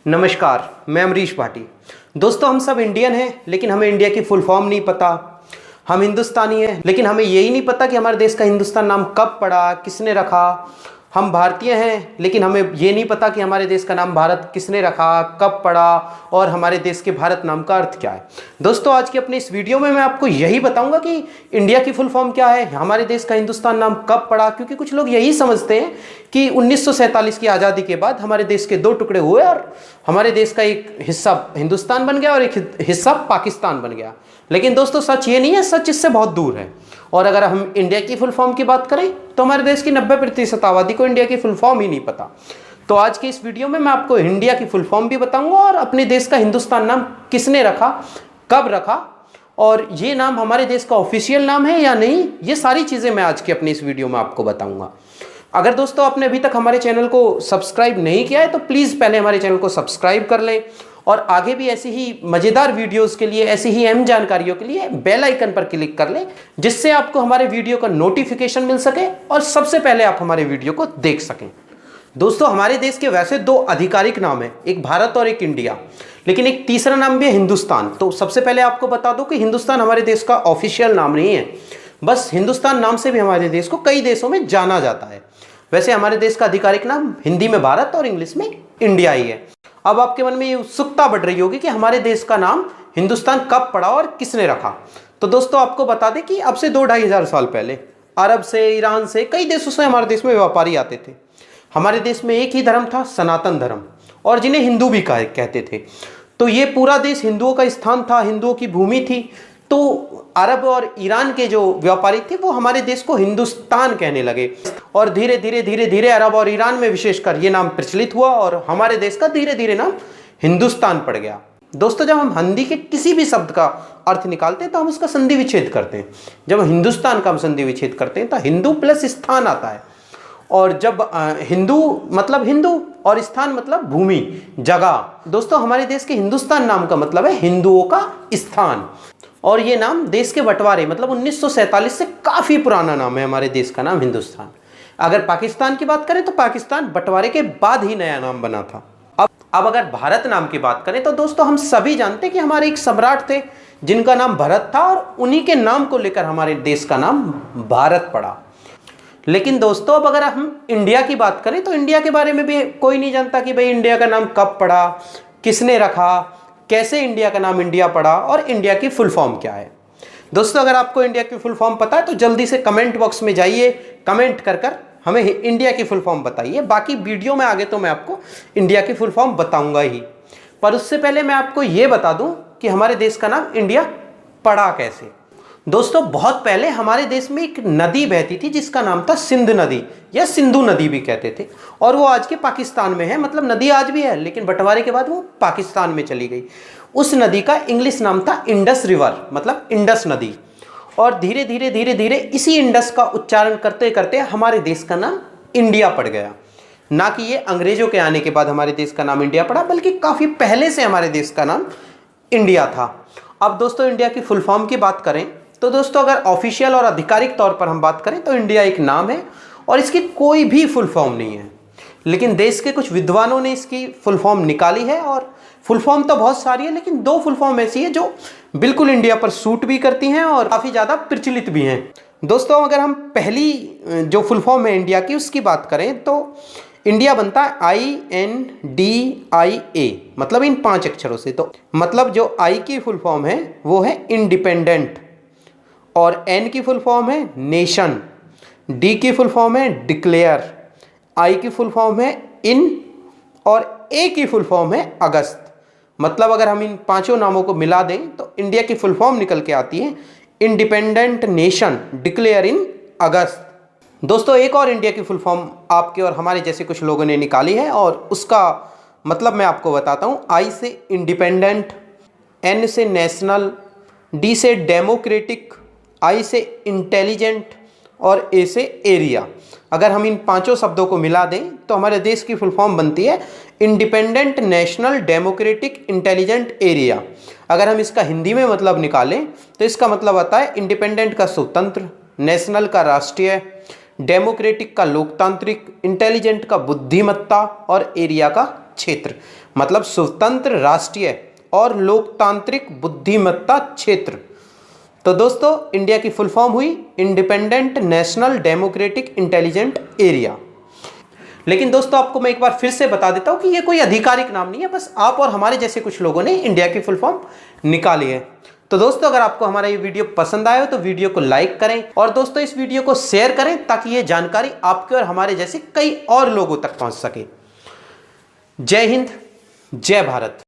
नमस्कार, मैं अमरीश भाटी। दोस्तों, हम सब इंडियन हैं, लेकिन हमें इंडिया की फुल फॉर्म नहीं पता। हम हिंदुस्तानी हैं, लेकिन हमें यही नहीं पता कि हमारे देश का हिंदुस्तान नाम कब पड़ा, किसने रखा। हम भारतीय हैं, लेकिन हमें ये नहीं पता कि हमारे देश का नाम भारत किसने रखा, कब पड़ा और हमारे देश के भारत नाम का अर्थ क्या है। दोस्तों, आज की अपने इस वीडियो में मैं आपको यही बताऊंगा कि इंडिया की फुल फॉर्म क्या है, हमारे देश का हिंदुस्तान नाम कब पड़ा। क्योंकि कुछ लोग यही समझते हैं कि 1947 की आज़ादी के बाद हमारे देश के दो टुकड़े हुए और हमारे देश का एक हिस्सा हिंदुस्तान बन गया और एक हिस्सा पाकिस्तान बन गया। लेकिन दोस्तों, सच ये नहीं है, सच इससे बहुत दूर है। और अगर हम इंडिया की फुल फॉर्म की बात करें तो हमारे देश की 90% आबादी को इंडिया की फुल फॉर्म ही नहीं पता। तो आज की इस वीडियो में मैं आपको इंडिया की फुल फॉर्म भी बताऊंगा और अपने देश का हिंदुस्तान नाम किसने रखा, कब रखा और ये नाम हमारे देश का ऑफिशियल नाम है या नहीं, ये सारी चीज़ें मैं आज की अपनी इस वीडियो में आपको बताऊंगा। अगर दोस्तों आपने अभी तक हमारे चैनल को सब्सक्राइब नहीं किया है तो प्लीज़ पहले हमारे चैनल को सब्सक्राइब कर लें और आगे भी ऐसी ही मज़ेदार वीडियोस के लिए, ऐसी ही अहम जानकारियों के लिए बेल आइकन पर क्लिक कर लें, जिससे आपको हमारे वीडियो का नोटिफिकेशन मिल सके और सबसे पहले आप हमारे वीडियो को देख सकें। दोस्तों, हमारे देश के वैसे दो आधिकारिक नाम हैं, एक भारत और एक इंडिया, लेकिन एक तीसरा नाम भी है हिंदुस्तान। तो सबसे पहले आपको बता दूं कि हिंदुस्तान हमारे देश का ऑफिशियल नाम नहीं है, बस हिंदुस्तान नाम से भी हमारे देश को कई देशों में जाना जाता है। वैसे हमारे देश का आधिकारिक नाम हिंदी में भारत और इंग्लिश में इंडिया ही है। अब आपके मन में ये उत्सुकता बढ़ रही होगी कि हमारे देश का नाम हिंदुस्तान कब पड़ा और किसने रखा। तो दोस्तों, आपको बता दें कि अब से 2-2.5 हज़ार साल पहले अरब से, ईरान से, कई देशों से हमारे देश में व्यापारी आते थे। हमारे देश में एक ही धर्म था, सनातन धर्म, और जिन्हें हिंदू भी कहते थे। तो ये पूरा देश हिंदुओं का स्थान था, हिंदुओं की भूमि थी। तो अरब और ईरान के जो व्यापारी थे वो हमारे देश को हिंदुस्तान कहने लगे और धीरे धीरे अरब और ईरान में विशेषकर ये नाम प्रचलित हुआ और हमारे देश का धीरे धीरे नाम हिंदुस्तान पड़ गया। दोस्तों, जब हम हिंदी के किसी भी शब्द का अर्थ निकालते हैं तो हम उसका संधि विच्छेद करते हैं। जब हिंदुस्तान का हम संधि विच्छेद करते हैं तो हिंदू प्लस स्थान आता है, और जब हिंदू मतलब हिंदू और स्थान मतलब भूमि, जगह। दोस्तों, हमारे देश के हिंदुस्तान नाम का मतलब है हिंदुओं का स्थान, और ये नाम देश के बंटवारे मतलब 1947 से काफ़ी पुराना नाम है हमारे देश का नाम हिंदुस्तान। अगर पाकिस्तान की बात करें तो पाकिस्तान बंटवारे के बाद ही नया नाम बना था। अब अगर भारत नाम की बात करें तो दोस्तों, हम सभी जानते हैं कि हमारे एक सम्राट थे जिनका नाम भरत था और उन्हीं के नाम को लेकर हमारे देश का नाम भारत पड़ा। लेकिन दोस्तों, अब अगर हम इंडिया की बात करें तो इंडिया के बारे में भी कोई नहीं जानता कि भाई इंडिया का नाम कब पड़ा, किसने रखा, कैसे इंडिया का नाम इंडिया पड़ा और इंडिया की फुल फॉर्म क्या है। दोस्तों, अगर आपको इंडिया की फुल फॉर्म पता है तो जल्दी से कमेंट बॉक्स में जाइए, कमेंट कर हमें इंडिया की फुल फॉर्म बताइए। बाकी वीडियो में आगे तो मैं आपको इंडिया की फुल फॉर्म बताऊंगा ही, पर उससे पहले मैं आपको ये बता दूं कि हमारे देश का नाम इंडिया पड़ा कैसे। दोस्तों, बहुत पहले हमारे देश में एक नदी बहती थी जिसका नाम था सिंध नदी या सिंधु नदी भी कहते थे, और वो आज के पाकिस्तान में है। मतलब नदी आज भी है, लेकिन बंटवारे के बाद वो पाकिस्तान में चली गई। उस नदी का इंग्लिश नाम था इंडस रिवर, मतलब इंडस नदी। और धीरे धीरे इसी इंडस का उच्चारण करते करते हमारे देश का नाम इंडिया पड़ गया। ना कि ये अंग्रेजों के आने के बाद हमारे देश का नाम इंडिया पड़ा, बल्कि काफ़ी पहले से हमारे देश का नाम इंडिया था। अब दोस्तों, इंडिया की फुल फॉर्म की बात करें तो दोस्तों, अगर ऑफिशियल और आधिकारिक तौर पर हम बात करें तो इंडिया एक नाम है और इसकी कोई भी फुल फॉर्म नहीं है। लेकिन देश के कुछ विद्वानों ने इसकी फुल फॉर्म निकाली है, और फुल फॉर्म तो बहुत सारी है, लेकिन 2 फुल फॉर्म ऐसी है जो बिल्कुल इंडिया पर सूट भी करती हैं और काफ़ी ज़्यादा प्रचलित भी हैं। दोस्तों, अगर हम पहली जो फुल फॉर्म है इंडिया की उसकी बात करें तो इंडिया बनता है INDIA, मतलब इन 5 अक्षरों से। तो मतलब जो I की फुल फॉर्म है वो है इंडिपेंडेंट, और N की फुल फॉर्म है नेशन, D की फुल फॉर्म है डिक्लेयर, I की फुल फॉर्म है इन, और A की फुल फॉर्म है अगस्त। मतलब अगर हम इन 5 नामों को मिला दें तो इंडिया की फुल फॉर्म निकल के आती है इंडिपेंडेंट नेशन डिक्लेयर इन अगस्त। दोस्तों, एक और इंडिया की फुल फॉर्म आपके और हमारे जैसे कुछ लोगों ने निकाली है, और उसका मतलब मैं आपको बताता हूँ। I से इंडिपेंडेंट, N से नेशनल, D से डेमोक्रेटिक, I से इंटेलिजेंट और A से एरिया। अगर हम इन 5 शब्दों को मिला दें तो हमारे देश की फुल फॉर्म बनती है independent national democratic intelligent area. अगर हम इसका हिंदी में मतलब निकालें तो इसका मतलब आता है इंडिपेंडेंट का स्वतंत्र, नेशनल का राष्ट्रीय, डेमोक्रेटिक का लोकतांत्रिक, इंटेलिजेंट का बुद्धिमत्ता और एरिया का क्षेत्र। मतलब स्वतंत्र राष्ट्रीय और लोकतांत्रिक बुद्धिमत्ता क्षेत्र। तो दोस्तों इंडिया की फुल फॉर्म हुई independent national democratic intelligent area. लेकिन दोस्तों आपको मैं एक बार फिर से बता देता हूं कि ये कोई आधिकारिक नाम नहीं है, बस आप और हमारे जैसे कुछ लोगों ने इंडिया की फुल फॉर्म निकाली है। तो दोस्तों अगर आपको हमारा ये वीडियो पसंद आया हो तो वीडियो को लाइक करें और दोस्तों इस वीडियो को शेयर करें ताकि ये जानकारी आपके और हमारे जैसे कई और लोगों तक पहुंच सके। जय हिंद, जय भारत।